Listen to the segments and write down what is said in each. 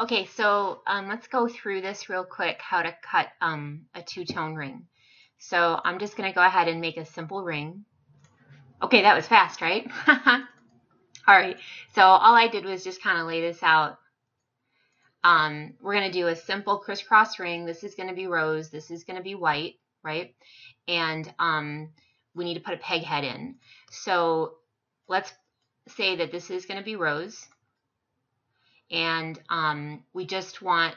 Okay, so let's go through this real quick, how to cut a two-tone ring. So I'm just going to go ahead and make a simple ring. Okay, that was fast, right? All right, so all I did was just kind of lay this out. We're going to do a simple crisscross ring. This is going to be rose. This is going to be white, right? And we need to put a peg head in. So let's say that this is going to be rose. And we just want,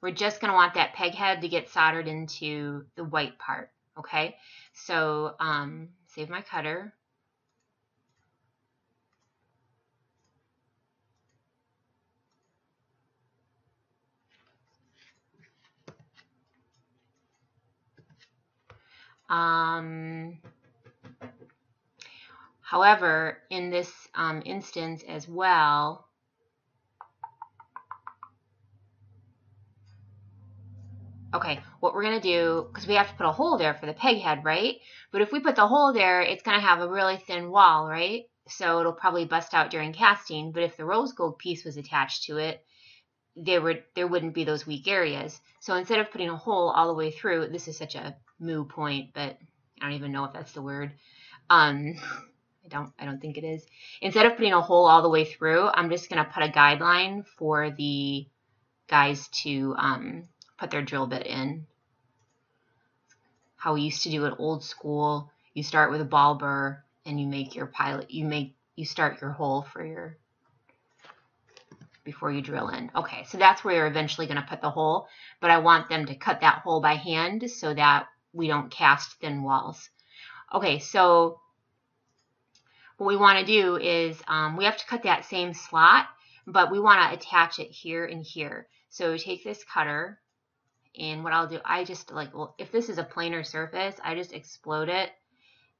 we're just going to want that peg head to get soldered into the white part, okay? So save my cutter. However, in this instance as well, okay, what we're going to do, because we have to put a hole there for the peg head, right? But if we put the hole there, it's going to have a really thin wall, right? So it'll probably bust out during casting. But if the rose gold piece was attached to it, there wouldn't be those weak areas. So instead of putting a hole all the way through, this is such a moo point, but I don't even know if that's the word. I don't think it is. Instead of putting a hole all the way through, I'm just going to put a guideline for the guys to put their drill bit in. How we used to do it old school. You start with a ball burr and you make your pilot. You start your hole for your before you drill in. Okay, so that's where you're eventually going to put the hole, but I want them to cut that hole by hand so that we don't cast thin walls. Okay, so what we want to do is we have to cut that same slot, but we want to attach it here and here. So take this cutter, and what I'll do, I just well, if this is a planar surface, I just explode it,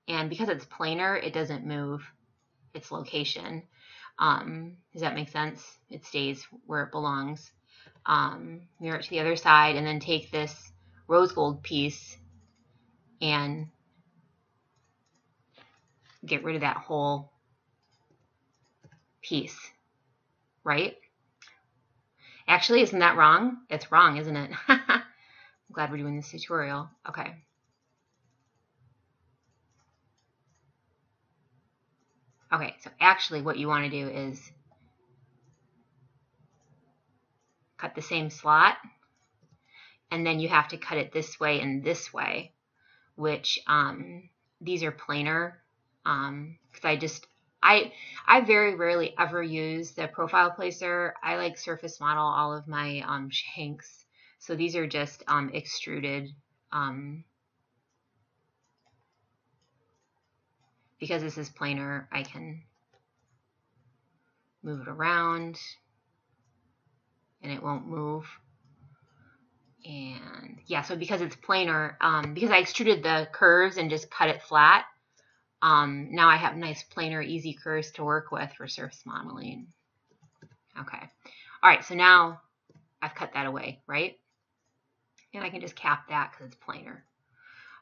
and because it's planar, it doesn't move its location. Does that make sense? It stays where it belongs. Mirror it to the other side, and then take this rose gold piece and get rid of that whole piece, right? Actually, isn't that wrong? It's wrong, isn't it? I'm glad we're doing this tutorial. Okay. Okay, so actually what you want to do is cut the same slot, and then you have to cut it this way and this way, which these are planar, because I very rarely ever use the profile placer. I like surface model all of my shanks, so these are just extruded. Because this is planar, I can move it around and it won't move. And yeah, so because it's planar, because I extruded the curves and just cut it flat, now I have nice planar easy curves to work with for surface modeling. Okay, all right, so now I've cut that away, right? And I can just cap that because it's planar.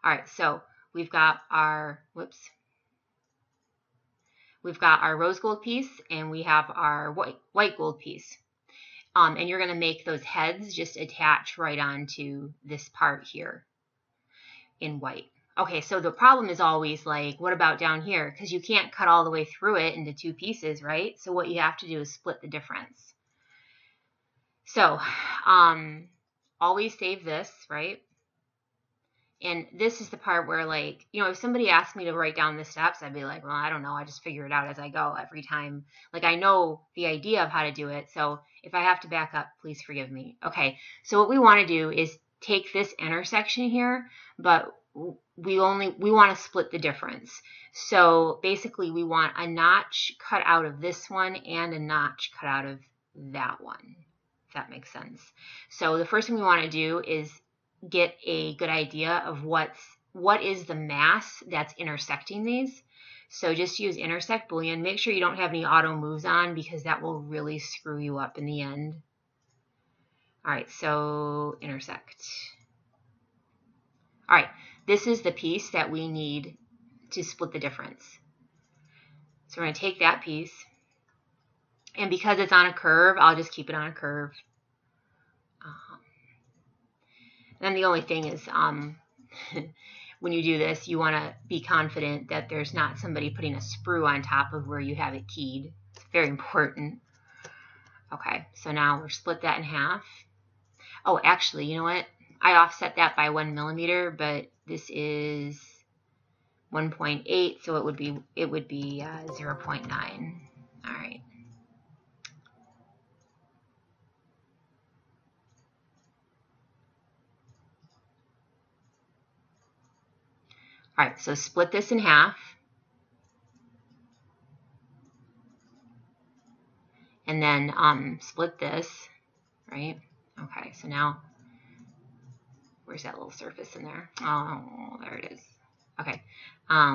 All right, so we've got our, we've got our rose gold piece and we have our white gold piece. And you're going to make those heads just attach right onto this part here in white. Okay, so the problem is always like, what about down here? Because you can't cut all the way through it into two pieces, right? So what you have to do is split the difference. So always save this, right? And this is the part where, like, you know, if somebody asked me to write down the steps, I'd be like, well, I don't know. I just figure it out as I go every time. Like, I know the idea of how to do it. So if I have to back up, please forgive me. Okay, so what we want to do is take this intersection here, but we want to split the difference. So basically, we want a notch cut out of this one and a notch cut out of that one, if that makes sense. So the first thing we want to do is get a good idea of what is the mass that's intersecting these. So just use intersect boolean. Make sure you don't have any auto moves on because that will really screw you up in the end. All right, so intersect. All right, this is the piece that we need to split the difference. So we're going to take that piece And because it's on a curve, I'll just keep it on a curve. And the only thing is, when you do this, you want to be confident that there's not somebody putting a sprue on top of where you have it keyed. It's very important. Okay, so now we're split that in half. Oh, actually, you know what? I offset that by 1 millimeter, but this is 1.8, so it would be 0.9. All right. All right, so split this in half. And then split this, right? Okay, so now, where's that little surface in there? Oh, there it is. Okay,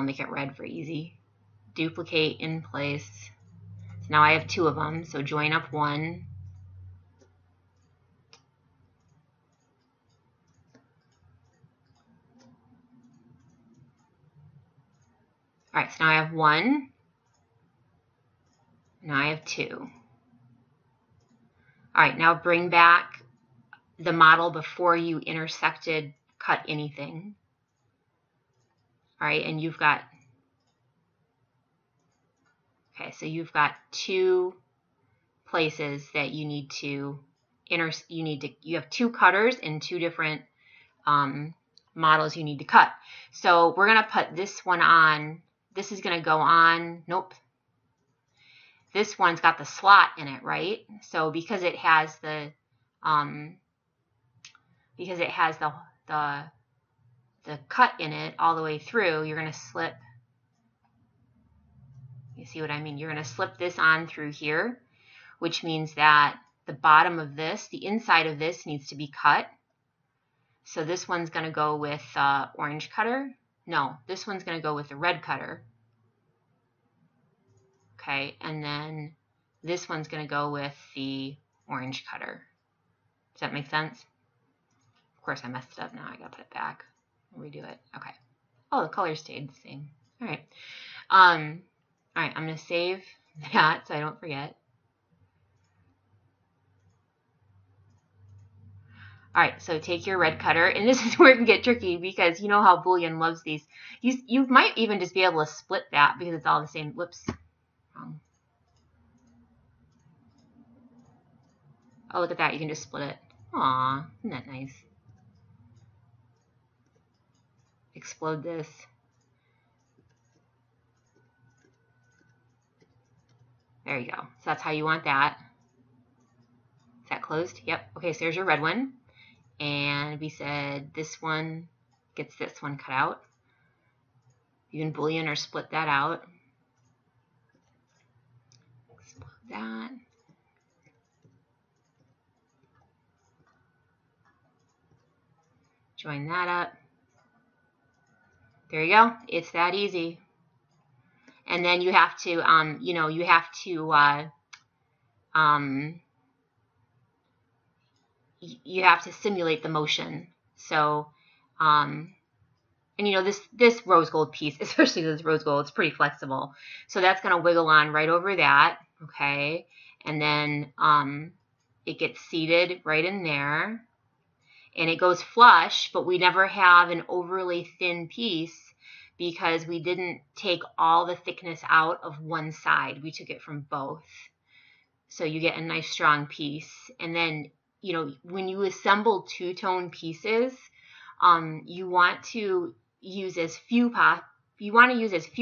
make it red for easy. Duplicate in place. So now I have 2 of them, so join up 1. All right, so now I have 1. Now I have 2. All right, now bring back the model before you cut anything. All right, and you've got, okay, so you've got 2 places that you need to you have 2 cutters and 2 different models you need to cut. So we're going to put this one on. This is going to go on. Nope. This one's got the slot in it, right? So because it has the cut in it all the way through, you're going to slip. You see what I mean? You're going to slip this on through here, which means that the bottom of this, the inside of this, needs to be cut. So this one's going to go with orange cutter. No, this one's going to go with the red cutter. Okay, and then this one's going to go with the orange cutter. Does that make sense? Of course, I messed it up now. I got to put it back and redo it. Okay. Oh, the color stayed the same. All right. All right, I'm going to save that so I don't forget. All right, so take your red cutter, and this is where it can get tricky because you know how Boolean loves these. You might even just be able to split that because it's all the same. Whoops. Wrong. Oh, look at that. You can just split it. Aw, isn't that nice? Explode this. There you go. So that's how you want that. Is that closed? Yep. Okay, so there's your red one. And we said this one gets this one cut out. You can Boolean or split that out. Split that. Join that up. There you go. It's that easy. And then you have to, you have to simulate the motion. So, and this rose gold piece, especially this rose gold, it's pretty flexible. So that's going to wiggle on right over that, okay? And then it gets seated right in there. And it goes flush, but we never have an overly thin piece because we didn't take all the thickness out of one side. We took it from both. So you get a nice strong piece. And then, when you assemble two-tone pieces, you want to use as few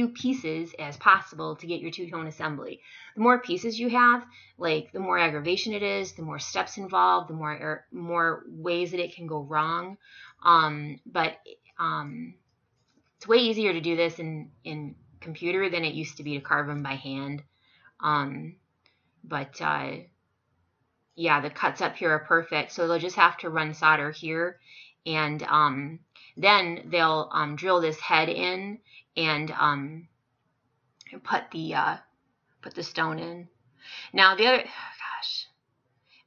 pieces as possible to get your two-tone assembly. The more pieces you have, the more aggravation it is, the more steps involved, the more ways that it can go wrong. But it's way easier to do this in computer than it used to be to carve them by hand. Yeah, the cuts up here are perfect. So they'll just have to run solder here, and then they'll drill this head in and put the stone in. Now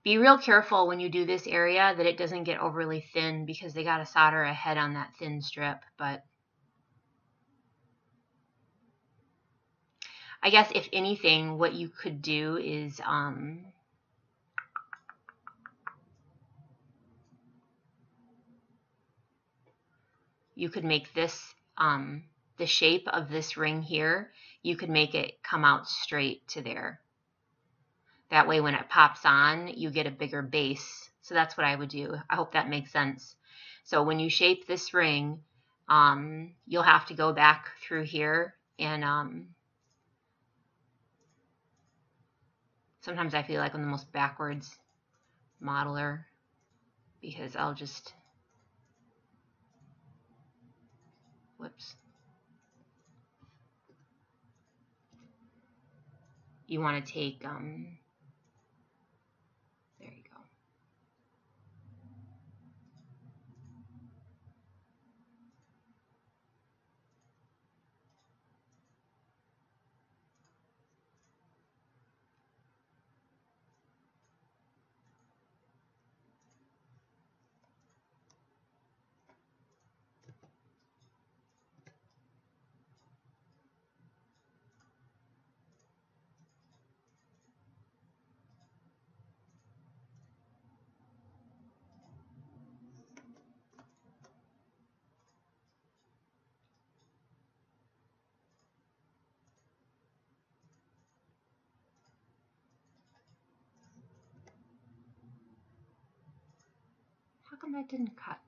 be real careful when you do this area that it doesn't get overly thin because they got to solder a head on that thin strip. But I guess if anything, what you could do is you could make this the shape of this ring here, you could make it come out straight to there. That way when it pops on, you get a bigger base. So that's what I would do. I hope that makes sense. So when you shape this ring, you'll have to go back through here and sometimes I feel like I'm the most backwards modeler because I'll just, whoops. You want to take, there you go. How come that didn't cut?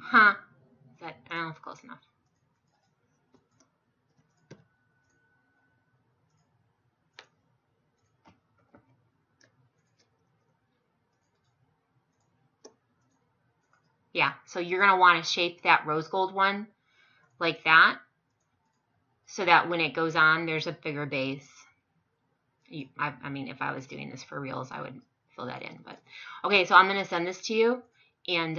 Huh? That, I don't know if it's close enough. Yeah, so you're going to want to shape that rose gold one like that so that when it goes on, there's a bigger base. I mean, if I was doing this for reals, I would fill that in. But okay, so I'm going to send this to you. And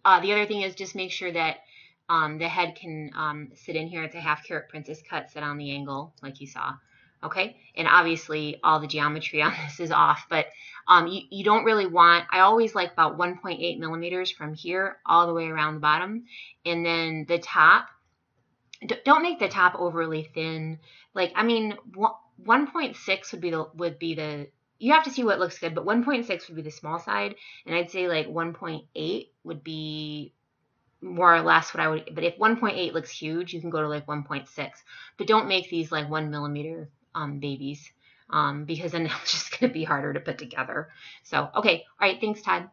the other thing is just make sure that the head can sit in here. It's a half carat princess cut, set on the angle like you saw. Okay, and obviously all the geometry on this is off, but you don't really want, I always like about 1.8 millimeters from here all the way around the bottom. And then the top, don't make the top overly thin. Like, I mean, 1.6 would be the, you have to see what looks good, but 1.6 would be the small side. And I'd say like 1.8 would be more or less what I would, but if 1.8 looks huge, you can go to like 1.6, but don't make these like 1 millimeter babies because then it's just going to be harder to put together. So, okay. All right. Thanks, Todd.